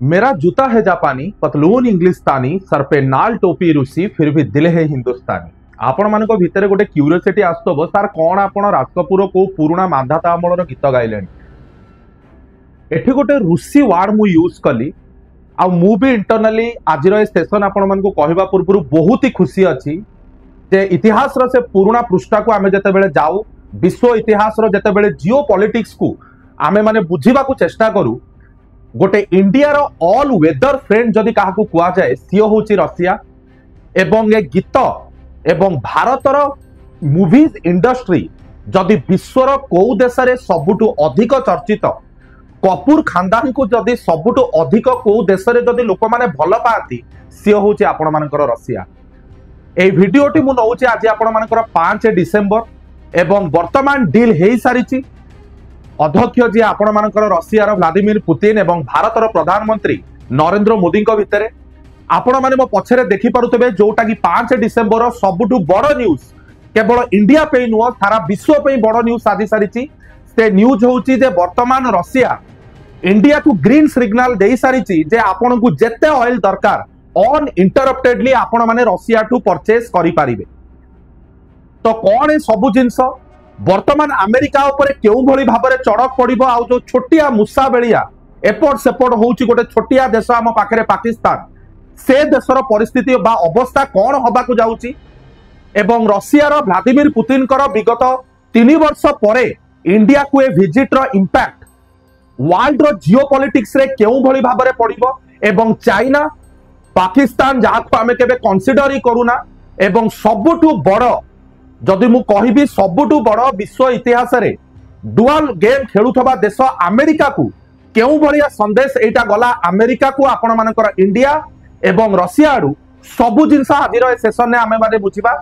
मेरा जूता है जापानी पतलून इंग्लिस्तानी सर पे नाल टोपी रूसी फिर भी दिल है हिंदुस्तानी। आपण मान भितर गोटे क्यूरियोसिटी आसुव सार कौन आप राजकपुर को पुराणा मांधाता अमलर गीत गाइले एठी गोटे रूसी वार्ड मु यूज कली आ मु भी इंटरनली आज सेशन आपण मान कहवा पूर्व बहुत ही खुशी अच्छी जे इतिहास से पुराणा पृष्ठा को आमे जते बेले जाऊ विश्व इतिहास जते बेले जियो पॉलिटिक्स को आमे माने बुझीबा को चेष्टा करू गोटे इंडिया रो ऑल वेदर फ्रेंड जदि काहाकू कुआ जाए सी होची रशिया एवं ए गीत एवं भारतर मूवीज इंडस्ट्री जदि विश्वर को देश रे सबुठु अधिक चर्चित कपूर खानदान को जदि सबुठु अधिक को देश रे जदि लोक माने भल पाती सी होची आपण मानकर रशिया। ए भिडियोटी मु नउची आज आपण मानकर 5 डिसेंबर एवं वर्तमान डील हेई सारिची अध्यक्ष जी आपण मानकर रशिया व्लादिमीर पुतिन एवं भारतर प्रधानमंत्री नरेंद्र मोदी भितर आपण माने मो पछरे देखि पारुतबे जोटा कि 5 डिसेंबर सबुठु बड़ न्यूज केवल इंडिया पे नुह सारा विश्व पे बड़ न्यूज साधी सारिची। से न्यूज होची जे वर्तमान रशिया इंडिया को ग्रीन सिग्नल दे सारिची जे आपण को जेते ऑयल दरकार ऑन इंटरप्टेडली आपण माने रशिया टू परचेस करि पारिबे। तो कौन ए सबु जिंस वर्तमान अमेरिका उपरे केउ भली भाबरे चड़क पड़िबो आ जो छोटिया मुसा बेलिया एपट सेपट होउची गोटे छोटिया देश आम पाखरे पाकिस्तान से देशर परिस्थिति बा अवस्था कौन हबाकू जाउची एवं रशिया रो व्लादिमीर पुतिन कर विगत 3 वर्ष परे इंडिया को ए विजिट रो इंपैक्ट वर्ल्ड रो जियोपॉलिटिक्स रे केउ भली भाबरे पड़िबो एवं चाइना पाकिस्तान जाको आमे केबे कंसीडर ही करूना एवं सबुठु बड़ जदि मु कहिबी सबुठु बड़ विश्व इतिहास रे डुअल गेम खेलुथबा देश अमेरिका को केउ भलिया संदेश एटा गला अमेरिका को आपण मानकर इंडिया एवं रशिया आडू सबु जिंस आज सेशन ने आमे माने बुझिबा।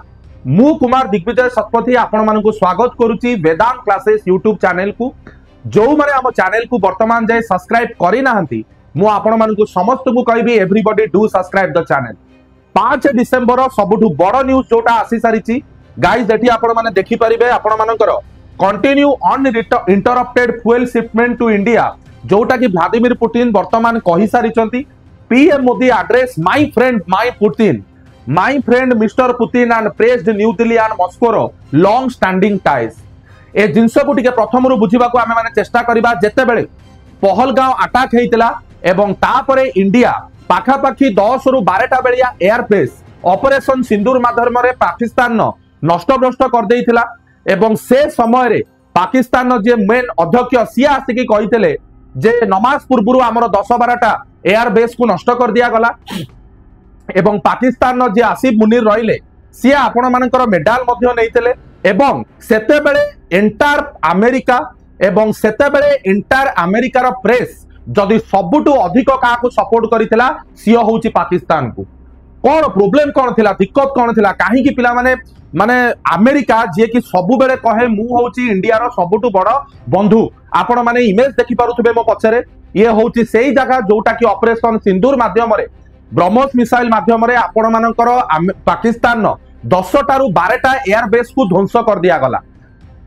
मु कुमार दिग्विजय शतपथी आपण मानकु स्वागत करूची वेदांत क्लासेस यूट्यूब चैनल को जो माने हम चैनल को वर्तमान जाय सब्सक्राइब करि नाहंती मु आपण मानकु समस्त को कहबी everybody do subscribe the channel. 5 December सबुठु बड़ न्यूज जोटा आसी सारिची गाइस एठी आपण माने देखि परिबे आपण मानकर continue uninterrupted fuel shipment to India जोटा कि व्लादिमीर पुतिन वर्तमान कहि सारिचंती। PM Modi address my friend mister Putin and praised New Delhi and Moscow long standing ties. ए जिंस को टिके प्रथम रु बुझिबा को आमे माने चेष्टा करिबा जेते बेले पहलगांव अटैक हेइतिला एवं तापरे इंडिया पाखा पाखी 10 रु 12टा बेलिया एयरबेस ऑपरेशन सिंदूर माध्यम रे पाकिस्तान नष्टभ्रष्ट कर देइथिला एवं से समय रे पाकिस्तान जे मेन अध्यक्ष सी आसिकी कहितले जे नमाज पूर्व आमर 10-12टा एयरबेस को नष्ट कर दिया गला एवं पाकिस्तान जे आसिफ मुनीर रहिले सी आपण मानकर मेडाल मध्य नैतिले एवं सेते बेले एंटायर अमेरिका एवं सेते बेले एंटायर अमेरिकार प्रेस जदि सबुठु अधिक काहाकू सपोर्ट करिथिला सी होउची पाकिस्तान को। कौन प्रोब्लेम कौन थिला दिक्कत कौन थिला काहे कि पिला माने अमेरिका जे कि सबु बेले कहे मु होउची इंडिया रो सबुठु बड़ बंधु आपण माने इमेज देखि पारुथबे मो पछरे ये होउची सेही जगह जोटा कि ऑपरेशन सिंदूर माध्यम रे ब्रह्मोस मिसाइल माध्यम रे आपण मानकर पाकिस्तान 10टा रु 12टा एयरबेस को ध्वंस कर दिया गला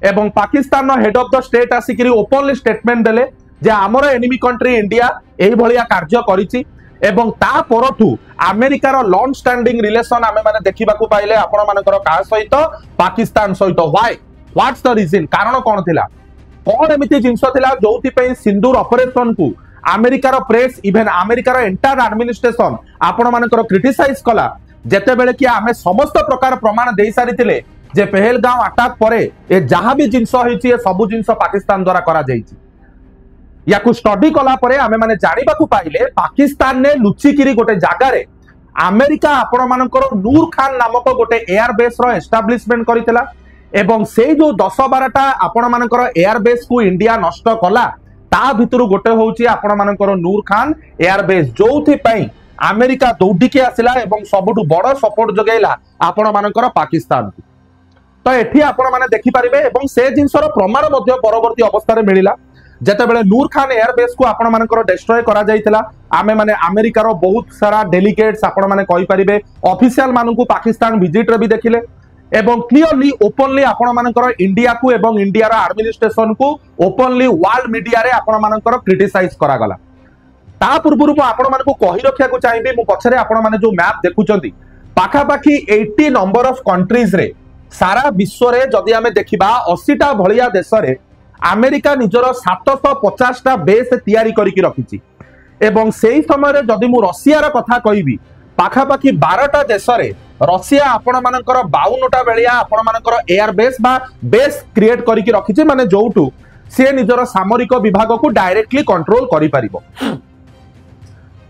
एवं Pakistan head of the state आसिकरी ओपनली स्टेटमेंट देले जे आमर एनिमी कंट्री इंडिया एही भलिया कार्य करिछि एवं ता परठू अमेरिकार लॉन्ग स्टैंडिंग रिलेशन आमे माने देखिबा को पाइले आपण मानकर का सहित पाकिस्तान सहित व्हाट्स द रीजन कारण कोन थिला कोन एमिति जिंस थिला जोथि पे सिंदूर ऑपरेशन को अमेरिकार प्रेस इवन अमेरिकार एंटायर एडमिनिस्ट्रेशन आपण मानकर क्रिटिसाइज कला जेते बेले कि आमे समस्त प्रकार प्रमाण दे सारिथिले जे पहलगांव अटैक परे ए जहां भी जिंस होइछि ए सब जिंस पाकिस्तान द्वारा करा जाइछि या को स्टडी कला परे आमे माने जानिबा को पाइले पाकिस्तान ने लुचिकिरी गोटे जागा रे अमेरिका आपण मानकर नूर खान नामक गोटे एयरबेस रो एस्टैब्लिशमेंट करितला एवं से जो 10-12टा आपण मानकर एयरबेस को इंडिया नष्ट कला ता भितरु गोटे होउची आपण मानकर नूर खान एयरबेस जोथि पई अमेरिका दौडिके आसिला एवं सबुठु बड़ सपोर्ट जगैला आपण मानकर पाकिस्तान को। तो एठी आपण माने देखि परिबे एवं से जिंसर प्रमाण मध्ये परवर्ती अवस्था रे मिलिला जेते बेले नूर खान एयरबेस को आपण मानकर डिस्ट्रॉय करा जाइतिला आमे माने अमेरिका रो बहुत सारा डेलीगेट्स आपण माने कहि परिबे ऑफिशियल मानकु पाकिस्तान विजिट रे भी देखिले एवं क्लियरली ओपनली आपण मानकर इंडिया को एवं इंडिया रा एडमिनिस्ट्रेशन को ओपनली वर्ल्ड मीडिया रे आपण मानकर क्रिटिसाइज करा गला। ता पूर्व मु आपण मानकु कहि रखिया को चाहिबे मु पछरे आपण माने जो मैप देखुचंती पाखापाखी 80 नंबर ऑफ कंट्रीज रे सारा विश्व रे जदि आमे देखिबा 80टा भलिया देश रे अमेरिका निजर 750टा बेस तैयारी करिकि रखिछि एवं सेही समय रे जदि मु रशिया रा कथा कहिबी पाखापाखी 12टा देश रे रशिया आपण मानकर 52टा बेलिया आपण मानकर एयर बेस बा बेस क्रिएट करिकि रखिछि माने जोउटू से निजर सामरिक विभाग को डायरेक्टली कंट्रोल करि परिबो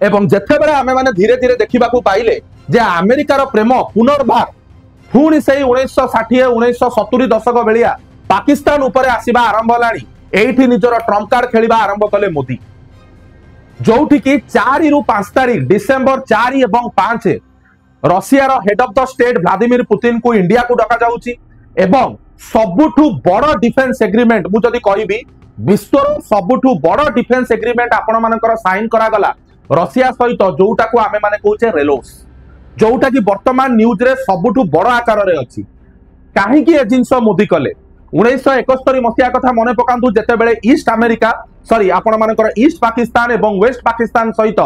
एवं जेथे बेले आमे माने धीरे धीरे देखिबा को पाइले जे अमेरिकार प्रेम पुनर्भार पुणी से 1960 1970 दशक बेलिया पाकिस्तान उपरे आसीबा आरंभ हलानी एठी निजर ट्रम्प कार्ड खेलिबा आरंभ कले मोदी जोठी कि 4 रु 5 तारीख डिसेंबर 4 एवं 5 Russia head of the state Vladimir Putin को इंडिया को डका जाउची एवं सबुठु बड़ डिफेंस एग्रीमेंट मु जदी कहिबी विश्व सबुठु बड़ डिफेंस एग्रीमेंट आपण मानकर साइन करा गला रशिया सहित जोटा को आमे माने कहूचे रेलोस जोटा कि वर्तमान न्यूज रे सबुठु बड़ आकार रे अछि काहे कि ए जिंस मोदी कले 1971 मसिया कथा मने पकांतु जेते बेले ईस्ट अमेरिका सॉरी आपण मानकर ईस्ट पाकिस्तान एवं वेस्ट पाकिस्तान सहित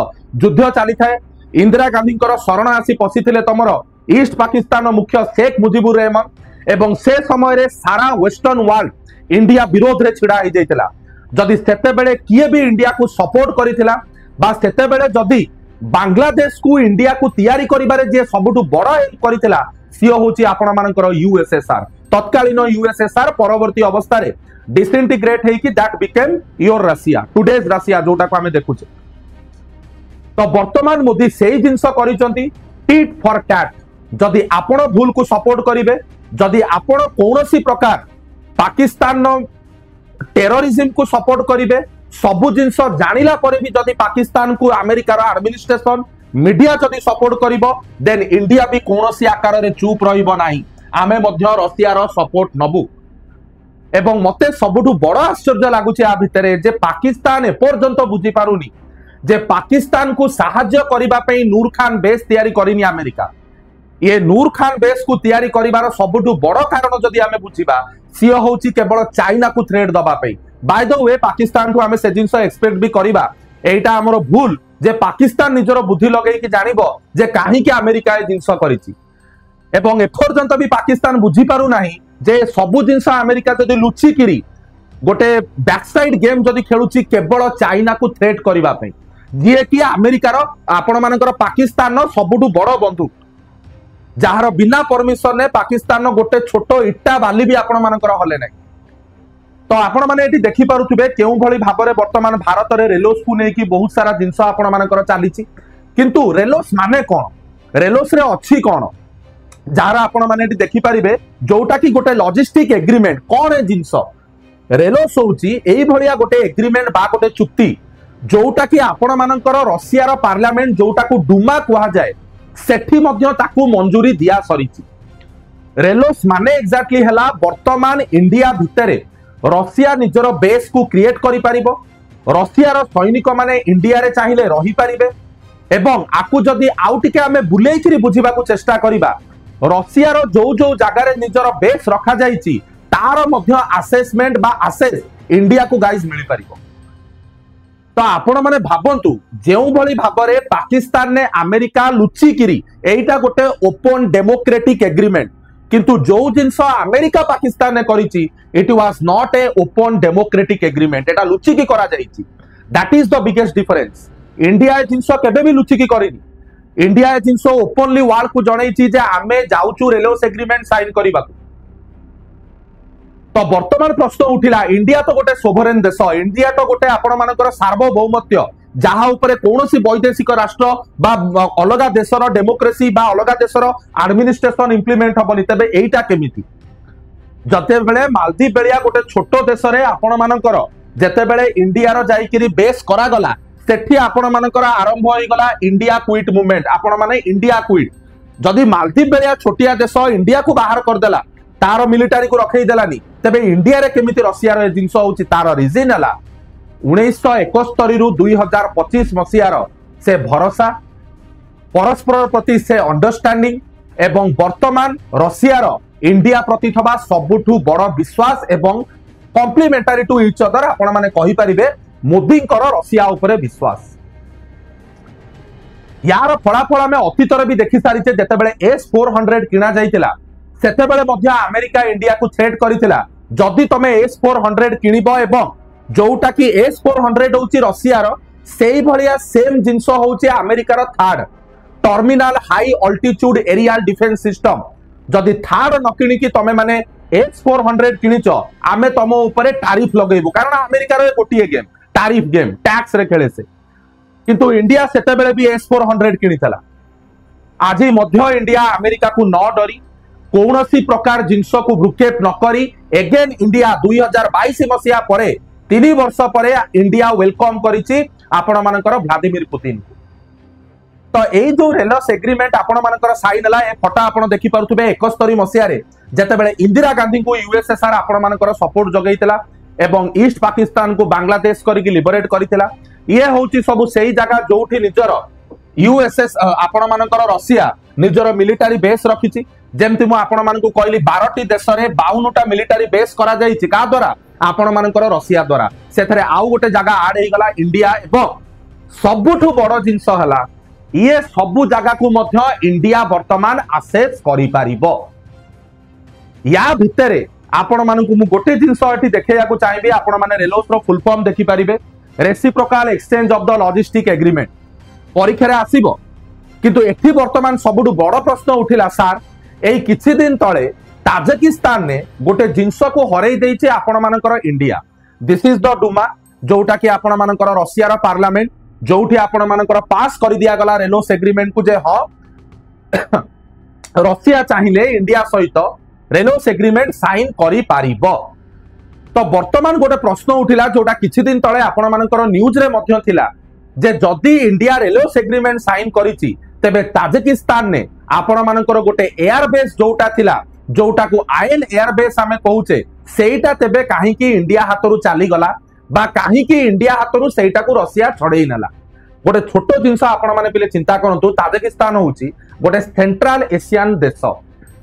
युद्ध चली थाए इंदिरा गांधी शरण आसी पशिथिले तमर ईस्ट पाकिस्तान मुख्य शेख मुजिबुर रहमान एवं से समय रे सारा वेस्टर्न वर्ल्ड इंडिया विरोध रे छिड़ा हो जाइतिला जदि सेते बेले किए भी इंडिया को सपोर्ट करिथिला बा सेते बेले जदि बांग्लादेश को इंडिया को तैयारी करिबारे जे सबुठु बड़ हेल्प करिथिला सियो होची आपण मानकर यूएसएसआर तत्कालीन यूएसएसआर परवर्ती अवस्था रे डिसइंटीग्रेट हेकी that became your Russia today's Russia जोटा को हमें देखुचे तो वर्तमान मोदी सेही जिंस करिसंती टीट फॉर कैट जदि आपण भूल को सपोर्ट करिवे जदि आपण कोनोसी प्रकार पाकिस्तान टेररिज्म को सपोर्ट करिवे सबु जिंस जानिला परे भी जदि पाकिस्तान को अमेरिकार एडमिनिस्ट्रेशन मीडिया जदि सपोर्ट करिवो देन इंडिया भी कोनोसी आकार रे चुप रहिबो नाही आमे मध्य रशिया रो सपोर्ट नबु एवं मते सबुठु बड़ आश्चर्य लागुचे आ भितरे जे पाकिस्तान ए पर्यंत बुझी पारुनी जे पाकिस्तान को सहाय्य करिबा पई नूर खान बेस तैयारी करिनी अमेरिका ये नूर खान बेस को तैयारी करिबार सबुठु बड़ कारण जदि आमे बुझिबा सियो होची केवल चाइना को थ्रेट दबा पई बाय द वे पाकिस्तान को आमे से जिंस एक्सपेक्ट भी करिबा एटा हमरो भूल जे पाकिस्तान निजर बुद्धि लगेई कि जानिबो जे काहे कि अमेरिका ए जिंस करिछि एवं एपर्यंत भी पाकिस्तान बुझी पारु नाही जे सबु जिंस अमेरिका जदि लुचि किरी गोटे बैकसाइड गेम जदि खेलुछि केवल चाइना को थ्रेट करिबा पई जे कि अमेरिकार आपण मानकर पाकिस्तान सबुठु बड़ बंधु जहार बिना परमिशन ने पाकिस्तान गोटे छोट इट्टा बाली भी आपण मानकर हले नाही तो आपण माने एटी देखि पारुथिबे केउ भली भाबरे वर्तमान भारत रे रेलोस को नै कि बहुत सारा जिंस आपण मानकर चालीछि किंतु रेलोस माने कोन रेलोस रे अछि कोन जहार आपण माने एटी देखि परिबे जोटा कि गोटे लॉजिस्टिक एग्रीमेंट कोन ए जिंस रेलोस होउची एई भलिया गोटे एग्रीमेंट बा गोटे चुक्ति जोटा कि आपण मानकर रशिया रो पार्लियामेंट जोटा को डुमा कुहा जाय सेठी मध्य ताकू मंजूरी दिया सरीची रेलोस माने एक्जेक्टली हला वर्तमान इंडिया भितरे रशिया निजर बेस को क्रिएट करि परिबो रशिया रो सैनिक माने इंडिया रे चाहिले रही परिबे एवं आकु जदि आउटिके आमे बुलेई करी बुझिबा को चेष्टा करिबा रशिया रो जो जो जगह रे निजर बेस रखा जाईची तार मध्य असेसमेंट बा असेस इंडिया को गाइस मिली परिबो तो आपण माने भाबंतु जेउ भली भाबरे पाकिस्तान ने अमेरिका लुचि किरी एटा गोटे ओपन डेमोक्रेटिक एग्रीमेंट किंतु जो जिंस अमेरिका पाकिस्तान ने करिछि it was not a open democratic agreement एटा लुचि की करा जाईछि that is the biggest difference India ए जिंस केबे भी लुचि की करिनी इंडिया ए जिंस ओपनली वर्ल्ड को जणैछि जे आमे जाउचु रेलोस एग्रीमेंट साइन करिबा तो वर्तमान प्रश्न उठिला इंडिया तो गोटे सोभरेन देश इंडिया तो गोटे आपण मानकर सार्वभौमत्य जहा उपरे कोनोसी वैदेशिक राष्ट्र बा अलगा देशर डेमोक्रेसी बा अलगा देशर एडमिनिस्ट्रेशन इंप्लीमेंट हबनी तबे एटा केमिति जते बेले मालदीव बेलिया गोटे छोट देश रे आपण मानकर जते बेले इंडिया रो जाईकिरी बेस करा गला सेठी आपण मानकर आरंभ होई गला इंडिया क्विट मूवमेंट आपण माने इंडिया क्विट जदी मालदीव बेलिया छोटिया देश इंडिया को बाहर कर देला तार मिलिटारी को रखई देलानी तबे इंडिया रे केमिति रशिया रे जिंस होउची तार रीजन हला 1971 रु 2025 मसियार से भरोसा परस्पर प्रति से अंडरस्टैंडिंग एवं वर्तमान रशियार इंडिया प्रति थबा सबुठु बड़ विश्वास एवं कॉम्प्लीमेंटरी टू इच अदर आपण माने कहि परिबे मोदी कर रशिया उपरे विश्वास यार फलाफल आम अतीतर भी देखि सारी जितेबाला S-400 किणा जाइतिला सेतेबेले मध्य अमेरिका इंडिया को थ्रेट करितिला जदि तमे S-400 किनिबो एवं जोटा कि S-400 होची रशिया रो सेही भलिया सेम जिंस होची अमेरिका रो third terminal high altitude aerial defence system जदि थर्ड न किणी कि तमे माने S-400 किनिच आमे तम ऊपर टैरिफ लगेबो कारण अमेरिका रो गोटिए गेम टैरिफ गेम टैक्स रे खेले से किंतु इंडिया सेतेबेले भी S-400 किनितला आज मध्य इंडिया अमेरिका को न डरी कौनसी प्रकार जिनस को भ्रुक्षेप न करी एगेन इंडिया 2022 मसीहा परे 3 वर्ष परे इंडिया वेलकम करिछि आपण मानकर व्लादिमीर पुतिन को तो एई जो रेलस एग्रीमेंट आपण मानकर साइन हला ए फटा आपण देखि पारुथबे 71 मसीहा रे जेतेबेले इंदिरा गांधी को यूएसएसआर आपण मानकर सपोर्ट जगैतिला एवं ईस्ट पाकिस्तान को बांग्लादेश करिकि लिबरेट करितिला ये होची सब सेही जगह जोठी निजर यूएसएस आपण मानकर रशिया निजर मिलिटरी बेस रखिछि जेमति मु आपण मानकु कहली 12टी देश रे 52टा मिलिटरी बेस करा जाईछि का द्वारा आपण मानकर रशिया द्वारा सेथरे आउ गोटे जगह आड हे गला इंडिया एवं सबुठु बड़ जिंस हला ये सबु जगह को मध्य इंडिया वर्तमान आसेस करि पारिबो या भितरे आपण मानकु मु गोटे जिंस एठी देखैया को चाहिबे आपण माने रेलोस रो फुल फॉर्म देखि पारिबे reciprocal exchange of the logistic agreement परीक्षा रे आसीबो किंतु एठी वर्तमान सबुठु बड़ प्रश्न उठिला सार एई किछि दिन तळे ताजिकिस्तान ने गोटे जिंस को हरई देइछे आपण मानकर India this is the Duma जोटा कि आपण मानकर रशिया रो पार्लियामेंट जोठी आपण मानकर पास कर दिया गला रेलोस एग्रीमेंट को जे ह रशिया चाहिए इंडिया सहित रेलोस एग्रीमेंट साइन करि पारिबो तो वर्तमान गोटे प्रश्न उठिला जोटा किछि दिन तळे आपण मानकर न्यूज रे मध्य थिला जे जदि इंडिया रेलोस एग्रीमेंट साइन करिछि तेबे ताजिकिस्तान ने आपण मानकर गोटे एयरबेस जोटा थिला जोटा को आयन एयरबेस आमे कहूचे सेटा तेबे काहे कि इंडिया हातरु चाली गला बा काहे कि इंडिया हातरु सेटा को रशिया छड़ेई नला गोटे छोट जिंस आपण माने पिले चिंता करंतु ताजिकिस्तान होची गोटे सेंट्रल एशियन देश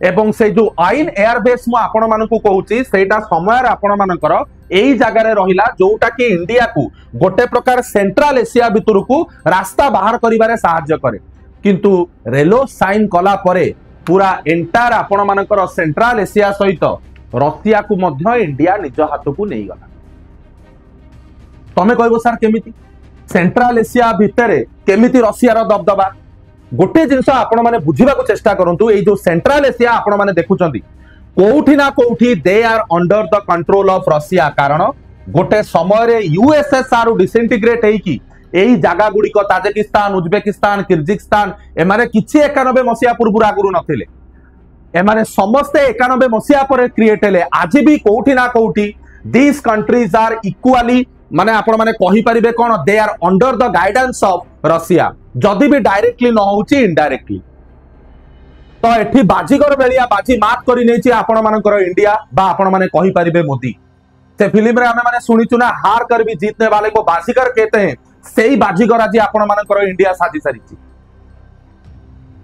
एवं से जो आयन एयरबेस मु आपण मानकु कहूची सेटा समय आपण मानकर एई जगह रे रहिला जोटा कि इंडिया को गोटे प्रकार सेंट्रल एशिया भितर को रास्ता बाहर करिबारे सहायता करे किंतु रेलो साइन कला परे पूरा एंटायर आपण मानकर सेंट्रल एशिया सहित रशिया को मध्य इंडिया निज हाथ को नहीं गला तमे कहबो सर केमिति सेंट्रल एशिया भितरे केमिति रशिया रो दबदबा गोटे जिंस आपण माने बुझिबा को चेष्टा करंतु एई जो सेंट्रल एशिया आपण माने देखुचंती कोउठी ना कोउठी they are under the control of Russia कारण गोटे समय रे यूएसएसआर डिसइंटीग्रेट हेकी एई जागा गुडी को ताजिकिस्तान उज्बेकिस्तान किर्गिस्तान एमाने किछि 91 मसिया पूर्व आगुरु नथिले एमाने समस्ते 91 मसिया पर क्रिएट हेले आज भी कोउठी ना कोउठी दिस कंट्रीज आर इक्वाली माने आपण माने कहि परिबे कोन they are under the guidance of Russia जदि भी डायरेक्टली न होउची इनडायरेक्टली तो एठी बाजीगर बेलिया बाजी मात करि नेछि आपण मानकर इंडिया बा आपण माने कहि परिबे मोदी से फिल्म रे हमें माने सुनिचु ना हार कर भी जीतने वाले को बाजीगर कहते हैं सेही बाजीगर आज आपण मानकर इंडिया साजी सारिछि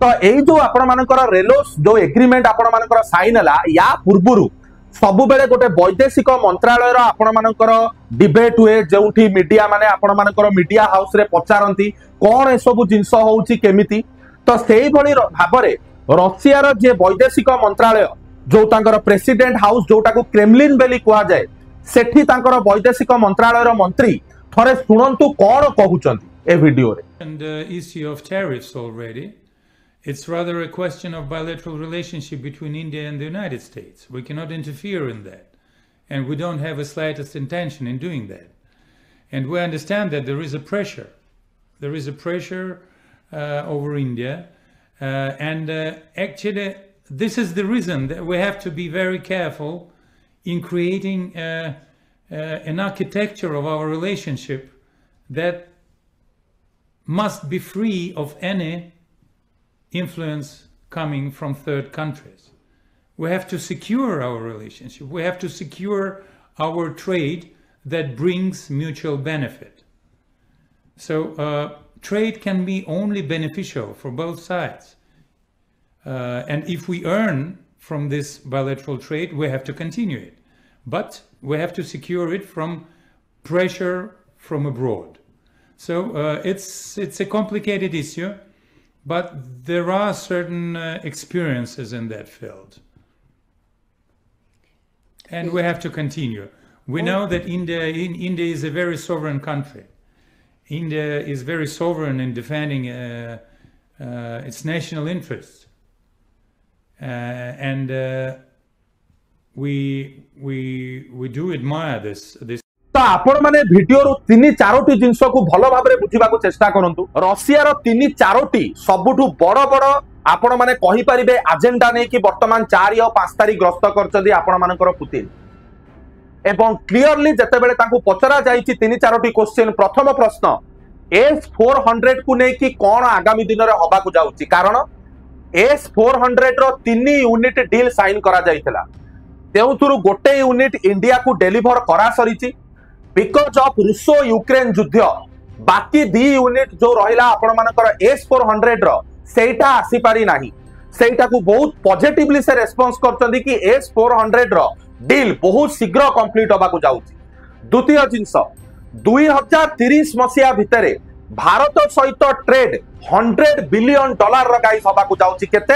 तो एई जो आपण मानकर रेलोस जो एग्रीमेंट आपण मानकर साइन हला या पूर्वरु सबु बेले गोटे वैदेशिक मंत्रालय रो आपण मानकर डिबेट हुए जोठी मीडिया माने आपण मानकर मीडिया हाउस रे पचारंती कोन ए सब जिंस होउची केमिति तो सेही भली भाबरे रशिया रो जे वैदेशिक मंत्रालय जो तांकर प्रेसिडेंट हाउस जोटा को क्रेमलिन बेली कुआ जाय सेठी तांकर वैदेशिक मंत्रालय रो मंत्री थरे सुनंतु कोन कहउचंती ए वीडियो रे And the issue of tariffs already. It's rather a question of bilateral relationship between India and the United States. We cannot interfere in that. And we don't have the slightest intention in doing that. And we understand that there is a pressure. There is a pressure over India. Actually, this is the reason that we have to be very careful in creating an architecture of our relationship that must be free of any influence coming from third countries. We have to secure our relationship. We have to secure our trade that brings mutual benefit. So trade can be only beneficial for both sides. And if we earn from this bilateral trade, we have to continue it. But we have to secure it from pressure from abroad. So it's a complicated issue. but there are certain experiences in that field. And we have to continue. We know that India is a very sovereign country. India is very sovereign in defending its national interests. And we do admire this. तो आपण माने video रो 3-4टी जिंस को भलो भाबरे बुझिबा को चेष्टा करंतु Russia रो 3-4टी सबुठु बड़ बड़ आपण माने कहि परिबे एजेंडा नै कि वर्तमान 4 या 5 तारिख ग्रस्त करचदी आपण मानकर पुतिन एवं क्लियरली जते बेले तांको पचरा जाईची 3-4टी क्वेश्चन प्रथम प्रश्न S400 को नै कि कोन आगामी दिन रे होबा को जाउची कारण S400 रो 3 यूनिट डील साइन करा जाईतला तेउथुरु गोटे यूनिट इंडिया को डिलीवर करा सरीची बिकॉज ऑफ रूसो यूक्रेन युद्ध बाकी 2 यूनिट जो रहिला आपण मानकर S400 रो सेटा आसी पारी नाही सेटा को बहुत पॉजिटिवली से रेस्पॉन्स करचंदी कि S400 रो डील बहुत शीघ्र कंप्लीट होबा को जाउची द्वितीय जिंस 2030 मसिया भितरे भारत सहित ट्रेड $100 बिलियन रो गाइस होबा को जाउची केते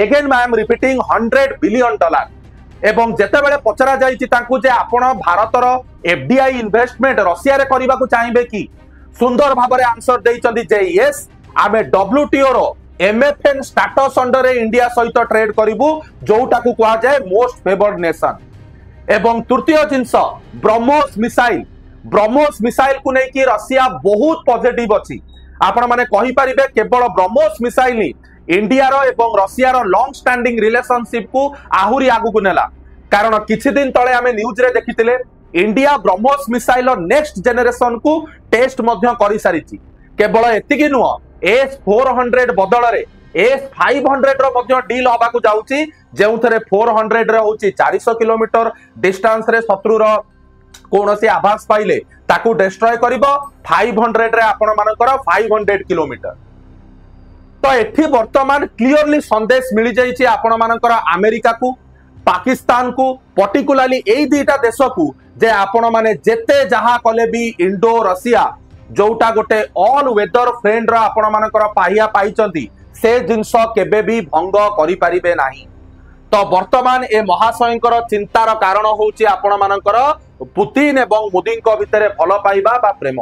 again I am repeating $100 billion एवं जेते बेले पचरा जाईची तांकू जे आपण भारतर एफडीआई इन्वेस्टमेंट रशिया रे करिबा को चाहिबे कि सुंदर भाबरे आंसर देइचंदी जे यस आमे डब्ल्यूटीओ रो एमएफएन स्टेटस अंडर रे इंडिया सहित ट्रेड करिवु जोटा को कहा जाय मोस्ट फेवर्ड नेशन एवं तृतीय जिंस ब्रह्मोस मिसाइल को नै कि रशिया बहुत पॉजिटिव अछि आपण माने कहि परिबे केवल ब्रह्मोस मिसाइल नि इंडिया रो एवं रशिया रो लॉन्ग स्टैंडिंग रिलेशनशिप को आहुरी आगु को नेला कारण किछि दिन तळे आमे न्यूज रे देखितिले इंडिया ब्रह्मोस मिसाइल रो नेक्स्ट जनरेशन को टेस्ट मध्य करि सारिछि केवल एतिकी नुह S400 बदल रे S500 रो मध्य डील होबा को जाउछि जेउथरे 400 रे होछि 400 किलोमीटर डिस्टेंस रे शत्रु रो कोनोसी आभास पाइले ताकू डिस्ट्रॉय करिवो 500 रे आपण मानकर 500 किलोमीटर तो एठी वर्तमान क्लियरली संदेश मिली जाइछि आपण मानकर अमेरिका को पाकिस्तान को पर्टिकुलरली एई दुईटा देश को जे आपण माने जेते जहा कले भी इंडो रशिया जोटा गोटे ऑल वेदर फ्रेंड रो आपण मानकर पाहिया पाइचंती से जिंस केबे भी भंग करि परिबे नाही तो वर्तमान ए महाशयंकर चिंतार कारण होउछि आपण मानकर पुतिन एवं मोदी को भितरे भलो पाइबा बा प्रेम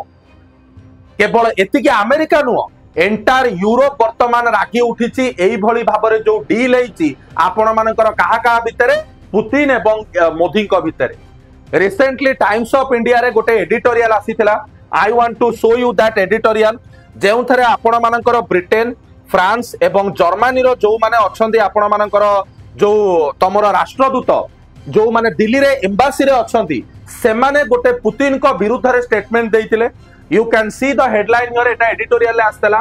केवल एतिके अमेरिका नुह एंटायर यूरोप वर्तमान रागी उठिछि एई भली भाबरे जो डील हेछि आपण मानकर काहा काहा भितरे पुतिन एवं मोदी को भितरे रिसेंटली टाइम्स ऑफ इंडिया रे गोटे एडिटोरियल आसीथिला I want to show you that editorial जेउथरे आपण मानकर ब्रिटेन फ्रांस एवं जर्मनी रो जो माने अछंदी आपण मानकर जो तमर राष्ट्रदूत जो माने दिल्ली रे एम्बासी रे अछंती से माने गोटे पुतिन को विरुद्ध रे statement देइतिले You can see the headline here. Eta editorial le astela.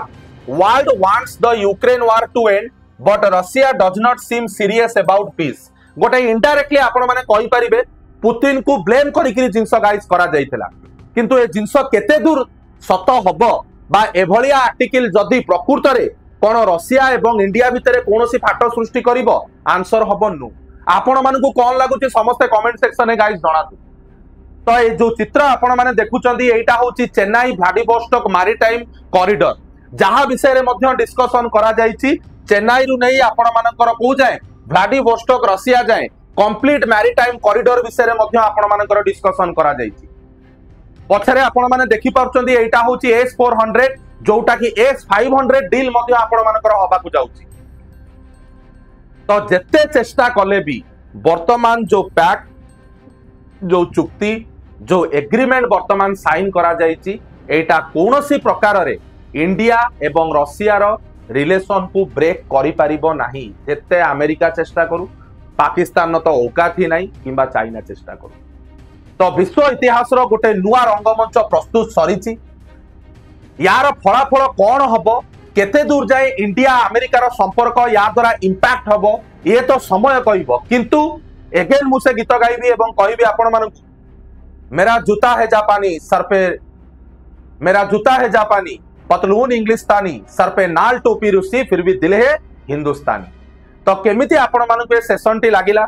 World wants the Ukraine war to end, but Russia does not seem serious about peace. गोटे indirectly आपण माने कहि परिबे पुतिन को ब्लेम करि कि जिंस गाइस करा जाइतला किंतु ए जिंस केते दूर सत हबो बा एभलिया आर्टिकल जदी प्रकृत रे कोन रशिया एवं इंडिया भितरे कोनोसी फाट सृष्टि करिवो आंसर हबो नु आपण मानकु कोन लागुची समस्त कमेंट सेक्शन में गाइस जणातु तो ये जो चित्र आपण माने देखुचंदी एटा होची चेन्नई व्लादिवोस्टोक मैरीटाइम कॉरिडोर जहां विषय रे मध्य डिस्कशन करा जाईची चेन्नई रु नै आपण मानकर को जाय व्लादिवोस्टोक रशिया जाय कंप्लीट मैरीटाइम कॉरिडोर विषय रे मध्य आपण मानकर डिस्कशन करा जाईची पछरे आपण माने देखि पाउचंदी एटा होची S400 जोटा कि S500 डील मध्य आपण मानकर होबा को जाउची तो जेते चेष्टा कले भी वर्तमान जो पैक्ट जो चुक्ति जो एग्रीमेंट वर्तमान साइन करा जायछि एटा कोनोसी प्रकार रे इंडिया एवं रशिया रो रिलेशन को ब्रेक करि परिबो नाही जेते अमेरिका चेष्टा करू पाकिस्तान न तो औकात ही नाही किंबा चाइना चेष्टा करू तो विश्व इतिहास रो गोटे नुआ रंगमंच प्रस्तुत सरीछि यार फलाफल कोन हबो केते दूर जाए इंडिया अमेरिका रो संपर्क या द्वारा इंपैक्ट हबो ये तो समय कहबो किंतु एगेन मुझे गीत गाइबी एवं कहबी आपण मानकु मेरा जूता है जापानी सर पे मेरा जूता है जापानी पतलून इंग्लिशस्तानी सर पे नाल टोपी रूसी फिर भी दिल है हिंदुस्तानी तो केमिति आपण मानकु ए सेशन टी लागिला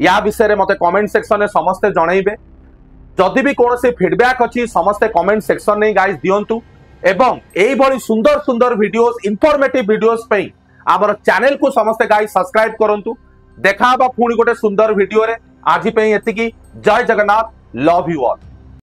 या विषय रे मते कमेंट सेक्शन रे समस्त जणाइबे जदि भी कोनोसी फीडबैक अछि समस्त कमेंट सेक्शन नै गाइस दियंतु एवं एई भली सुंदर सुंदर वीडियोस इंफॉर्मेटिव वीडियोस पे आमर चैनल को समस्ते गाइस सब्सक्राइब करंतु। देखा बा पुणी गोटे सुंदर वीडियो रे। आज पे एतिकी। जय जगन्नाथ। Love you all.